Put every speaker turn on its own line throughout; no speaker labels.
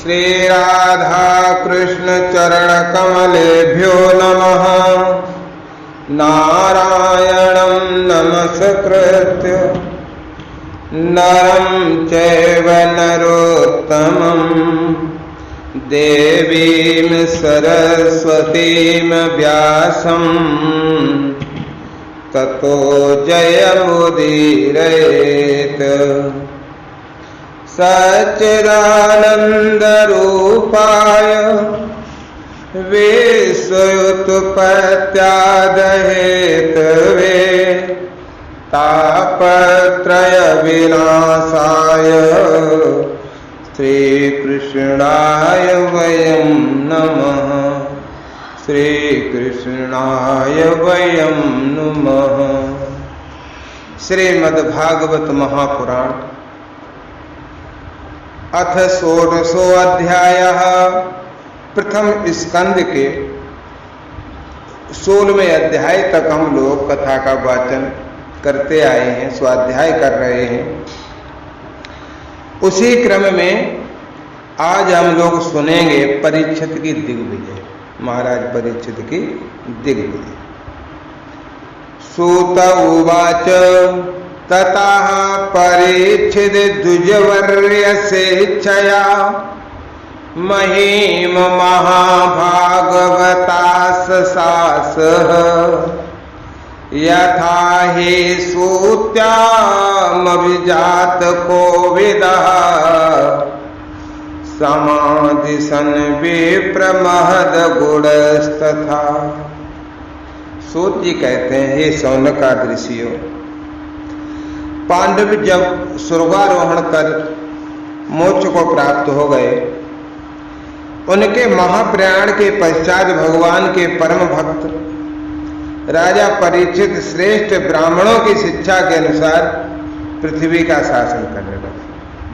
श्रीराधा कृष्ण चरण कमलेभ्यो नमः। नारायणं नमस्कृत्य नरं चैव नरोत्तमं देवीं सरस्वतीं व्यासं ततो जयमुदीरयेत्। सच्चिदानन्दरूपाय विश्वोत्पत्त्यादिहेतवे तापत्रयविनाशाय श्रीकृष्णाय वयं नमः। श्रीकृष्णाय वयं नमः। श्रीमद्भागवत महापुराण अथ षोडशो अध्यायः। प्रथम स्कंद के 16वें अध्याय तक हम लोग कथा का वाचन करते आए हैं, स्वाध्याय कर रहे हैं। उसी क्रम में आज हम लोग सुनेंगे परीक्षित की दिग्विजय, महाराज परीक्षित की दिग्विजय। सूत उवाच ततः परीक्षित द्विजवर्यस्येच्छया महीम महाभागवता ससासः यथा हि सूत्यामभिजात कोविदः समादिशन् विप्रमहद गुणस्तथा। सूत जी कहते हैं, हे शौनकादृशियों, पांडव जब स्वर्गारोहण कर मोक्ष को प्राप्त हो गए, उनके महाप्रयाण के पश्चात भगवान के परम भक्त राजा परीक्षित श्रेष्ठ ब्राह्मणों की शिक्षा के अनुसार पृथ्वी का शासन करने लगे।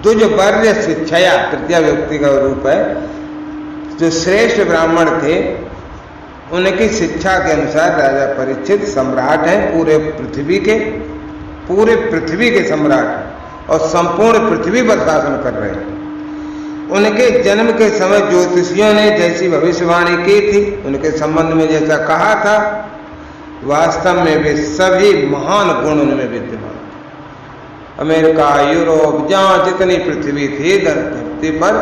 द्विजवर्य शिक्षया तृतीया व्यक्ति का रूप है। जो श्रेष्ठ ब्राह्मण थे उनकी शिक्षा के अनुसार राजा परीक्षित सम्राट हैं, पूरे पृथ्वी के सम्राट और संपूर्ण पृथ्वी पर शासन कर रहे हैं। उनके जन्म के समय ज्योतिषियों ने जैसी भविष्यवाणी की थी, उनके संबंध में जैसा कहा था, वास्तव में वे सभी महान गुण उनमें विद्यमान थे। अमेरिका, यूरोप, जहाँ जितनी पृथ्वी थी धरती पर,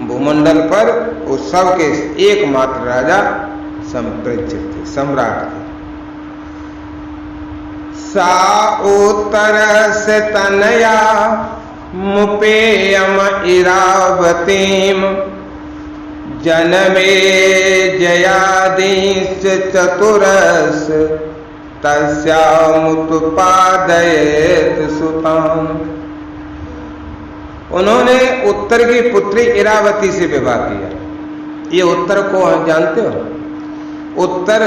भूमंडल पर, वो सब के एकमात्र राजा परीक्षित थे, सम्राट थे। सा उत्तर से तनया मुपेयम इरावतीम जनमे जयादीश चतुरस तस्यामुत्पादयेत सुताम। उन्होंने उत्तर की पुत्री इरावती से विवाह किया। ये उत्तर को जानते हो? उत्तर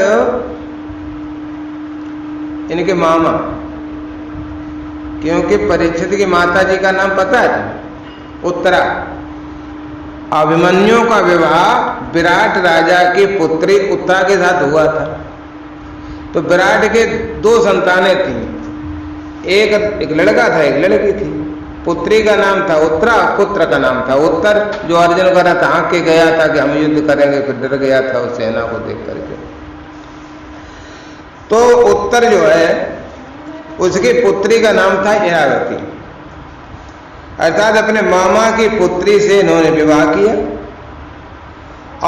इनके मामा, क्योंकि परीक्षित की माता जी का नाम पता है, उत्तरा। अभिमन्यु का विवाह विराट राजा की पुत्री उत्तरा के साथ हुआ था। तो विराट के 2 संतानें थीं, एक लड़का था, एक लड़की थी। पुत्री का नाम था उत्तरा, पुत्र का नाम था उत्तर। जो अर्जुन करा था, आंख के गया था कि हम युद्ध करेंगे, फिर डर गया था उस सेना को देख करके। तो उत्तर जो है उसकी पुत्री का नाम था इरावती, अर्थात अपने मामा की पुत्री से इन्होंने विवाह किया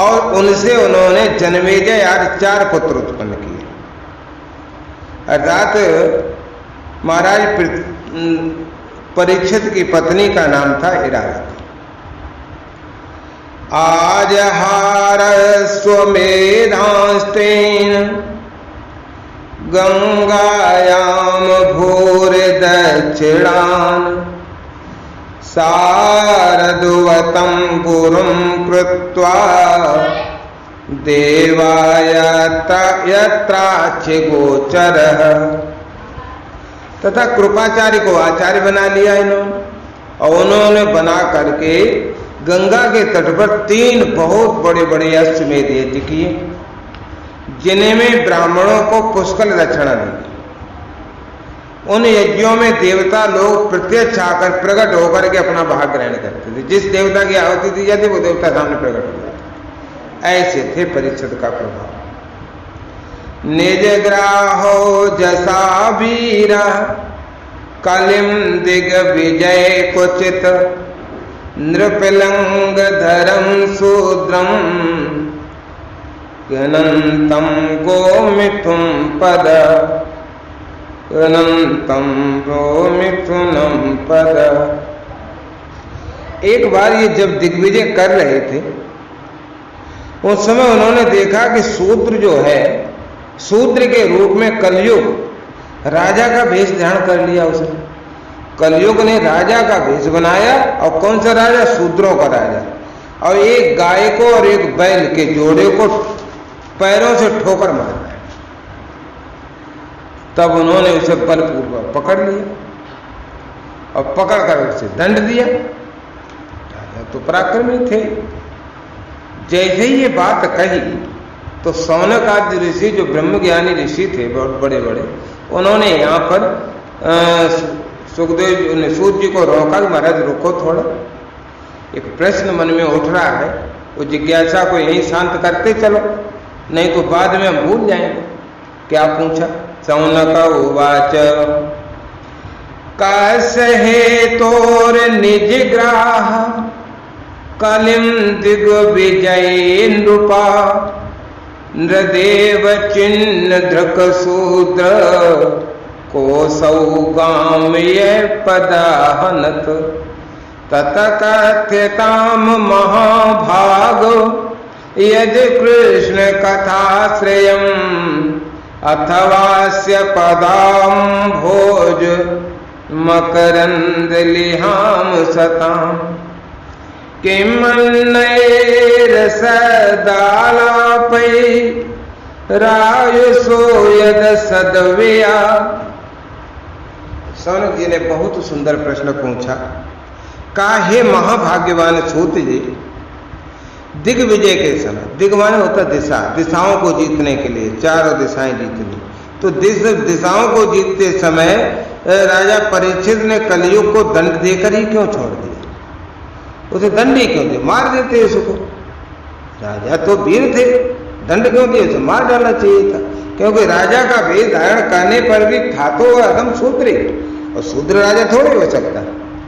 और उनसे उन्होंने जन्मेजय आदि 4 पुत्र उत्पन्न किए। अर्थात महाराज परीक्षित की पत्नी का नाम था इरावती। आजहार स्वमेधास्तेन गंगायाम भूर दक्षिणान शारदुवतं गुरुं कृत्वा देवाय यत्राच्य गोचरः। तथा कृपाचार्य को आचार्य बना लिया इन्होंने, और उन्होंने बना करके गंगा के तट पर 3 बहुत बड़े बड़े अश्वमेध यज्ञ किए, जिनमें ब्राह्मणों को पुष्कल दक्षिणा दी। उन यज्ञों में देवता लोग प्रत्यक्ष आकर प्रकट होकर के अपना भाग ग्रहण करते थे। जिस देवता की आहुति दी जाती वो देवता सामने प्रकट हो जाता। ऐसे थे परीक्षित का प्रभाव। निज ग्राहो जसा वीरा कलिम दिग विजय कुचित नृपलंग धरम शूद्रम अनंतम गोमिथुम पद अनंतम गोमिथुनम पद। एक बार ये जब दिग्विजय कर रहे थे उस समय उन्होंने देखा कि शूद्र जो है, शूद्र के रूप में कलयुग राजा का भेष धारण कर लिया उसने। कलयुग ने राजा का भेष बनाया, और कौन सा राजा? शूद्रों का राजा। और एक गाय को और एक बैल के जोड़े को पैरों से ठोकर मारा। तब उन्होंने उसे बलपूर्वक पकड़ लिया और पकड़कर उसे दंड दिया। राजा तो पराक्रमी थे। जैसे ही ये बात कही तो शौनक आदि ऋषि, जो ब्रह्मज्ञानी ऋषि थे बहुत बड़े बड़े, उन्होंने यहाँ पर सुखदेव ने सूत जी को रोका कि महाराज रुको थोड़ा, एक प्रश्न मन में उठ रहा है, वो जिज्ञासा को यही शांत करते चलो, नहीं तो बाद में हम भूल जाएंगे। क्या पूछा? शौनक उवाच कसहे तोर निज ग्राह कलिम दिग विजय नृपा नृदेव चिन्ह धृक शूद्र को सौगाम्य पदाहनत तत कथ्यताम महाभाग यदि कृष्ण कथाश्रयम् अथवास्य पदाम भोज मकरंद लिहाम सताम किमन्नैर सदालापै रायुसो यद सदव्या। शौनक जी ने बहुत सुंदर प्रश्न पूछा। कहा, हे महाभाग्यवान सूत जी, दिग्विजय के समय, दिग माने होता दिशा, दिशाओं को जीतने के लिए, चारों दिशाएं जीतनी, तो दिशाओं को जीतते समय राजा परीक्षित ने कलयुग को दंड देकर ही क्यों छोड़ दिया? उसे दंड ही क्यों दिया? मार देते उसको। राजा तो वीर थे, दंड क्यों दिया? उसे मार डालना चाहिए था। क्योंकि राजा का भेष धारण करने पर भी था तो वह अधम शूद्र, और शूद्र राजा थोड़े हो सकता,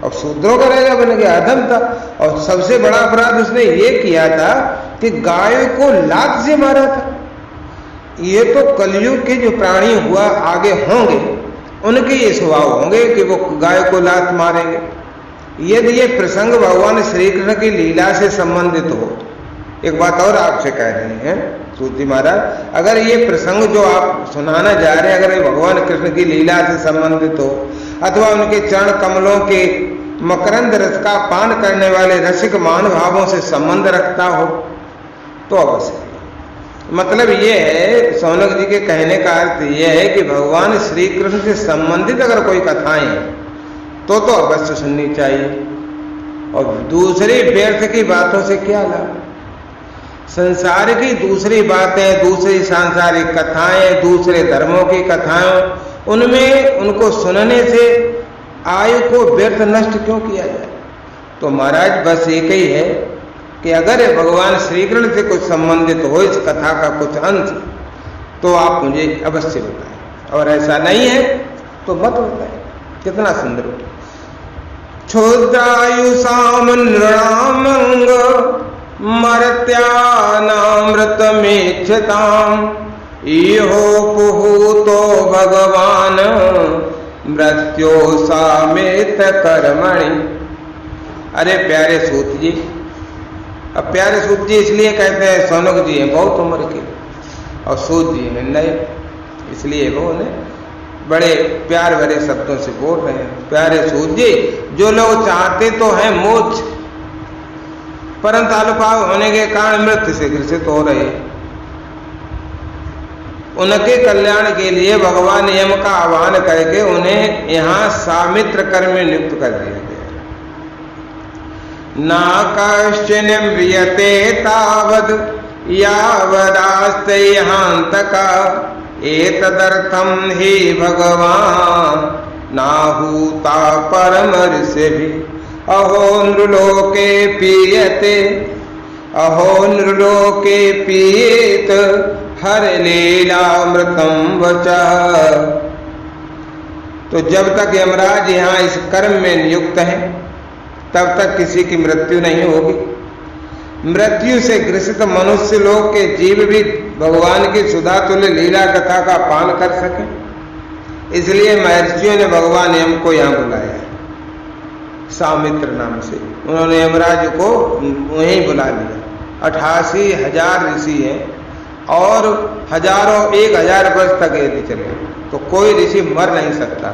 और शूद्रों का राजा बन गया, अधम था। और सबसे बड़ा अपराध उसने ये किया था कि गाय को लात से मारा था। ये तो कलयुग के जो प्राणी हुआ आगे होंगे उनके ये स्वभाव होंगे कि वो गाय को लात मारेंगे। यदि ये प्रसंग भगवान श्री कृष्ण की लीला से संबंधित हो, एक बात और आपसे कह रहे हैं सूत जी महाराज, अगर ये प्रसंग जो आप सुनाना जा रहे हैं अगर ये भगवान कृष्ण की लीला से संबंधित हो, अथवा उनके चरण कमलों के मकरंद रस का पान करने वाले रसिक महानुभावों से संबंध रखता हो तो अवश्य। मतलब ये है, शौनक जी के कहने का अर्थ ये है कि भगवान श्री कृष्ण से संबंधित अगर कोई कथाएं तो अवश्य सुननी चाहिए, और दूसरी व्यर्थ की बातों से क्या लाभ? संसार की दूसरी बातें, दूसरी सांसारिक कथाएं, दूसरे धर्मों की कथाएं, उनमें उनको सुनने से आयु को व्यर्थ नष्ट क्यों किया जाए? तो महाराज बस एक ही है कि अगर भगवान श्री कृष्ण से कुछ संबंधित हो इस कथा का कुछ अंश, तो आप मुझे अवश्य बताएं, और ऐसा नहीं है तो मत बताएं। कितना सुंदर हो। क्षुद्रायुषाम नृणामंग मर्त्यानामृतमेक्षताम इहो पुहूतो भगवान मृत्यो सामेत कर्मणि। अरे प्यारे सूत जी, अब प्यारे सूत जी इसलिए कहते हैं, शौनक जी हैं बहुत उम्र के और सूत जी हैं नए, इसलिए वो उन्हें बड़े प्यार भरे शब्दों से बोल रहे हैं। प्यारे सूत जी, जो लोग चाहते तो हैं मोक्ष, परंतु अल्पायु होने के कारण मृत्यु से ग्रसित हो रहे, उनके कल्याण के लिए भगवान यम का आह्वान करके उन्हें यहाँ सामित्र कर्म में नियुक्त कर दिया गया। ना कश्चिन म्रियते तावद यावदास्ते हांतका एतदर्थम ही भगवान नाहूता परम ऋषि भी अहो नृलोके पीयते अहो नृलोके पीत हर लीलामृतम वचा। तो जब तक यमराज यहाँ इस कर्म में नियुक्त है तब तक किसी की मृत्यु नहीं होगी। मृत्यु से ग्रसित मनुष्य लोग के जीव भी भगवान की सुधा तुल्य लीला कथा का पान कर सके, इसलिए महर्षियों ने भगवान यम को यहाँ बुलाया सामित्र नाम से। उन्होंने यमराज को वहीं बुला लिया। 88,000 ऋषि हैं और हजारों 1,000 वर्ष तक यदि चले तो कोई ऋषि मर नहीं सकता।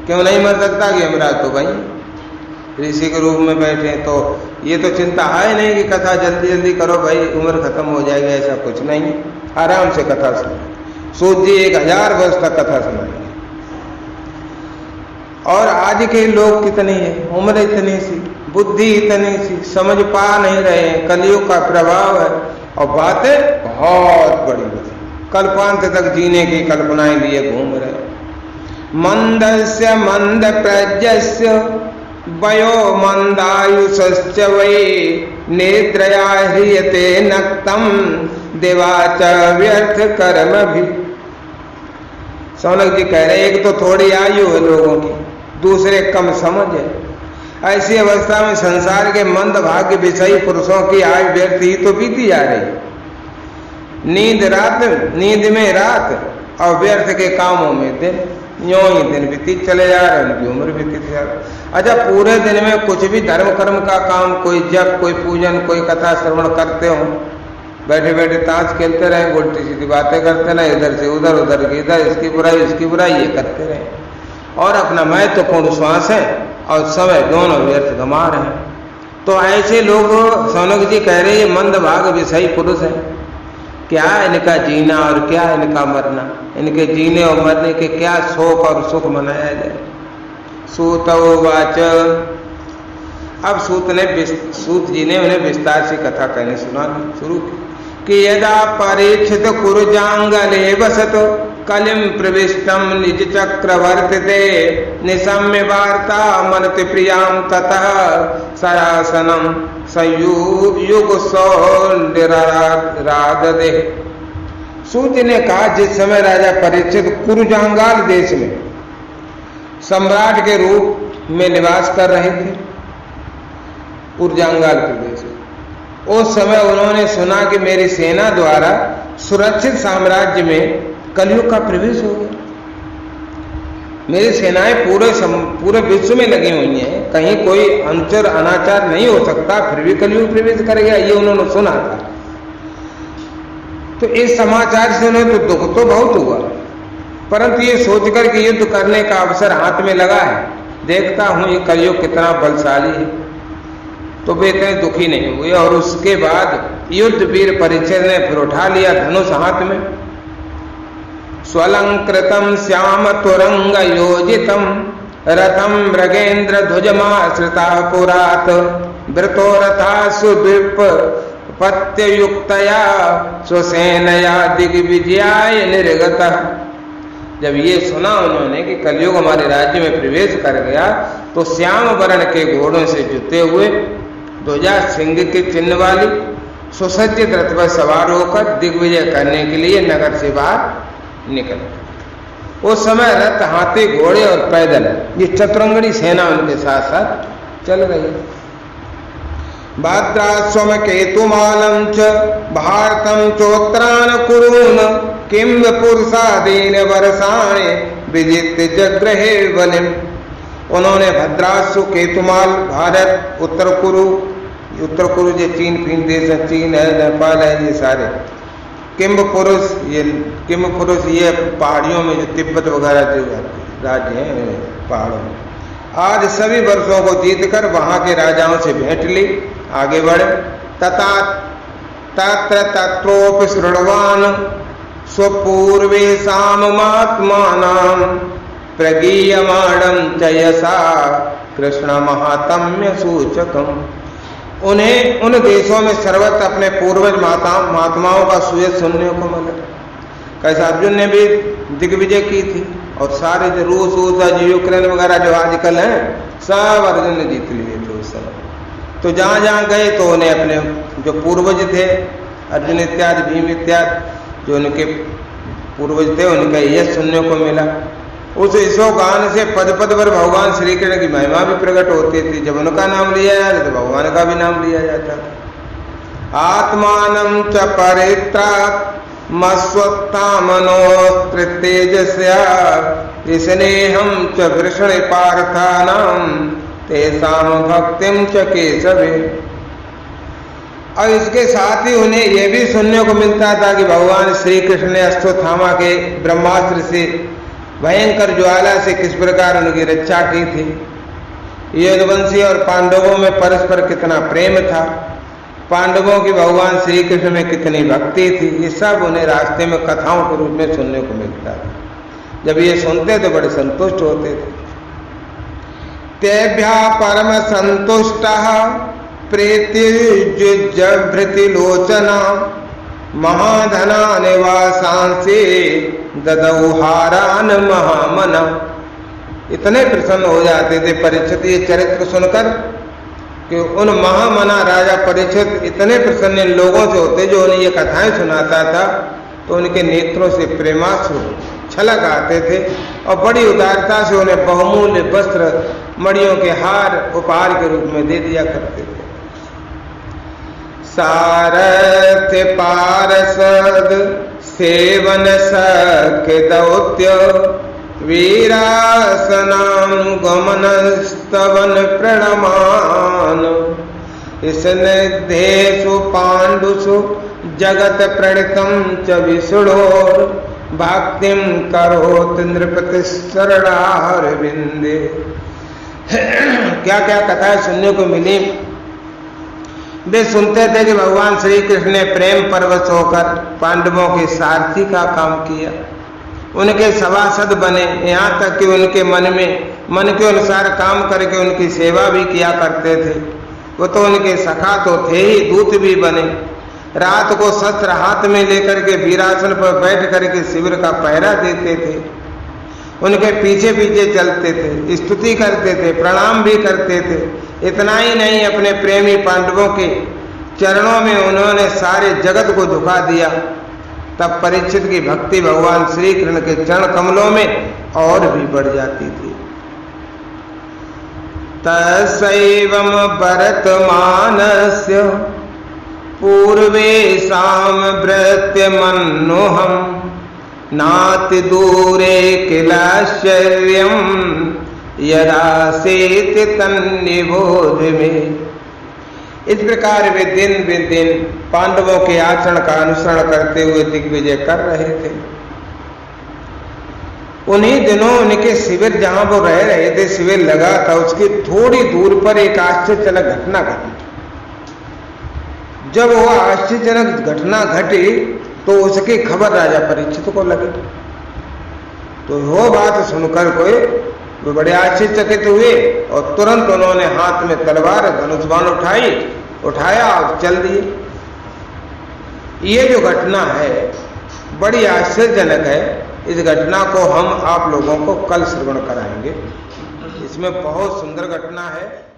क्यों नहीं मर सकता कि यमराज तो भाई ऋषि के रूप में बैठे, तो ये तो चिंता है नहीं कि कथा जल्दी जल्दी करो भाई उम्र खत्म हो जाएगी, ऐसा कुछ नहीं। आराम से कथा सुनो। सूत जी 1,000 वर्ष तक कथा सुनाएंगे। और आज के लोग कितने हैं, उम्र इतनी सी, बुद्धि इतनी सी, समझ पा नहीं रहे हैं। कलयुग का प्रभाव है और बातें बहुत बड़ी बड़ी, कल्पांत तक जीने की कल्पनाएं लिए घूम रहे। मंदस्य मंद प्रज्ञस्य वयो मंदायुषश्च वै निद्रया ह्रियते नक्तम देवाच व्यर्थ कर्म भी। सौनक जी कह रहे एक तो थोड़ी आयु है लोगों की, दूसरे कम समझ है। ऐसी अवस्था में संसार के मंद भाग्य विषयी पुरुषों की आयु व्यर्थ ही तो बीती जा रही। नींद में रात और व्यर्थ के कामों में दिन, यूं ही दिन बीती चले जा रहे, उनकी उम्र बीती जा रही। अच्छा, पूरे दिन में कुछ भी धर्म कर्म का काम, कोई जप, कोई पूजन, कोई कथा श्रवण करते हो, बैठे बैठे ताश खेलते रहे, उल्टी सीधी बातें करते रहे, इधर से उधर, उधर की इधर, इसकी बुराई ये करते रहे और अपना महत्वपूर्ण श्वास है और समय दोनों व्यर्थ गंवा रहे हैं। तो ऐसे लोग सौनक जी कह रहे हैं मंद भाग विषयी पुरुष है। क्या इनका जीना और क्या इनका मरना, इनके जीने और मरने के क्या शोक और सुख मनाया जाए। सूतोवाच। अब सूत जी ने उन्हें विस्तार से कथा कहने सुनानी शुरू की कि यदा परीक्षित कुरुजांगले वसत कलिम प्रविष्टम निज चक्रवर्तिते निशम्य वार्ता मनति प्रियाम ततः सरासनम संयुग सौरादे। सूत ने कहा जिस समय राजा परीक्षित कुरुजांगाल देश में सम्राट के रूप में निवास कर रहे थे, कुरुजांगाल प्रदेश में, उस समय उन्होंने सुना कि मेरी सेना द्वारा सुरक्षित साम्राज्य में कलयुग का प्रवेश हो गया। मेरी सेनाएं पूरे विश्व में लगी हुई हैं, कहीं कोई अनुचर अनाचार नहीं हो सकता, फिर भी कलयुग प्रवेश कर गया, ये उन्होंने सुना था। तो इस समाचार से उन्हें तो दुख तो बहुत हुआ, परंतु ये सोचकर कि युद्ध करने का अवसर हाथ में लगा है, देखता हूं ये कलयुग कितना बलशाली है, तो वे इतने दुखी नहीं हुए। और उसके बाद युद्ध वीर परीक्षित ने फिर उठा लिया धनुष हाथ में। स्वलंकृतम श्याम तुरंग योजितम रथम मृगेन्द्र ध्वजमाश्रिता पुरात वृतो रथा सुद्वीप पत्ययुक्तया स्वसेनया दिग्विजयाय निर्गत। जब ये सुना उन्होंने कि कलयुग हमारे राज्य में प्रवेश कर गया, तो श्याम वर्ण के घोड़ों से जुते हुए, ध्वजा सिंह के चिन्ह वाली, सुसज्जित रथ पर सवार होकर दिग्विजय करने के लिए नगर से बाहर निकल। उस समय रथ, हाथी, घोड़े और पैदल ये चतुरंगड़ी सेना उनके साथ साथ चल रही। भाद्रास्वम केतुमालम च भारतम चोत्रान कुरून किंब पुरुषादीन वर्षाणे विजित जग्रहे बलिम। उन्होंने भद्रासु, केतुमाल, भारत, उत्तर कुरु जो चीन फिन देश है, चीन है, नेपाल है, ये सारे किंब पुरुष ये पहाड़ियों में जो तिब्बत वगैरह जो राज्य हैं पहाड़ों में, आज सभी वर्षों को जीतकर वहां के राजाओं से भेंट ली, आगे बढ़े। तथा तत्र तत्रोपि शृण्वान स्वपूर्वे साममात्मानां प्रगीयमाणं च यसा कृष्ण महात्म्य सूचकम। उन्हें उन देशों में सर्वत्र अपने पूर्वज महात्माओं का सुयश सुनने को मिला। कैसे अर्जुन ने भी दिग्विजय की थी, और सारे जो रूस यूक्रेन वगैरह जो आजकल हैं सब अर्जुन ने जीत लिए थे उस समय। तो जहाँ जहाँ गए तो उन्हें अपने जो पूर्वज थे अर्जुन इत्यादि, भीम इत्यादि जो उनके पूर्वज थे उनका यश सुनने को मिला। उस ईशो गान से पद पद पर भगवान श्री कृष्ण की महिमा भी प्रकट होती थी। जब उनका नाम लिया जाता तो भगवान का भी नाम लिया जाता था। आत्मानं च परित्राक् मस्वत्तामनोस्त्र तेजस्या स्नेहं च वृषण पार्थानां तेषां भक्तिं च केशवे। और इसके साथ ही उन्हें यह भी सुनने को मिलता था कि भगवान श्री कृष्ण ने अश्वत्थामा के ब्रह्मास्त्र से भयंकर ज्वाला से किस प्रकार उनकी रक्षा की थी। यदुवंशी और पांडवों में परस्पर कितना प्रेम था, पांडवों की भगवान श्री कृष्ण में कितनी भक्ति थी, ये सब उन्हें रास्ते में कथाओं के रूप में सुनने को मिलता था। जब ये सुनते तो बड़े संतुष्ट होते थे। तेभ्या परम संतुष्टः प्रीतिर्जुजभृति लोचना महाधना निवासांसे ददौ हारान महामना। इतने प्रसन्न हो जाते थे परीक्षित ये चरित्र सुनकर कि उन महामना राजा परीक्षित इतने प्रसन्न इन लोगों से होते जो उन्हें ये कथाएं सुनाता था, तो उनके नेत्रों से प्रेमाश्रु छलक आते थे और बड़ी उदारता से उन्हें बहुमूल्य वस्त्र मणियों के हार उपहार के रूप में दे दिया करते थे। सारथ्य पार्षद सेवन सख्य दौत्य वीरासनाम गमन स्तवन प्रणमान स्निग्धेषु पाण्डुषु जगत प्रणितं च विष्णोर भक्तिं करोति नृपति शरणारविंदे। क्या क्या कथाएं सुनने को मिली। वे सुनते थे कि भगवान श्री कृष्ण ने प्रेम परवश होकर पांडवों के सारथी का काम किया, उनके सभासद बने, यहाँ तक कि उनके मन के अनुसार काम करके उनकी सेवा भी किया करते थे। वो तो उनके सखा तो थे ही, दूत भी बने। रात को शस्त्र हाथ में लेकर के वीरासन पर बैठ करके शिविर का पहरा देते थे, उनके पीछे पीछे चलते थे, स्तुति करते थे, प्रणाम भी करते थे। इतना ही नहीं, अपने प्रेमी पांडवों के चरणों में उन्होंने सारे जगत को झुका दिया। तब परीक्षित की भक्ति भगवान श्री कृष्ण के चरण कमलों में और भी बढ़ जाती थी। तस्सैवं वर्तमानस्य पूर्वेषां भृत्यमन्योहम् नाति दूरे किलाश्चर्यं यदासेति तन्निबोध में। इस प्रकार वे दिन पांडवों के आचरण का अनुसरण करते हुए दिग्विजय कर रहे थे। उन्हीं दिनों उनके शिविर जहां वो रह रहे थे, शिविर लगा था, उसकी थोड़ी दूर पर एक आश्चर्यजनक घटना घटी। जब वो आश्चर्यजनक घटना घटी तो उसकी खबर राजा परीक्षित को लगी। तो वो बात सुनकर वो बड़े आश्चर्यचकित हुए और तुरंत उन्होंने हाथ में तलवार धनुष बाण उठाया और चल दिए। ये जो घटना है बड़ी आश्चर्यजनक है। इस घटना को हम आप लोगों को कल श्रवण कराएंगे। इसमें बहुत सुंदर घटना है।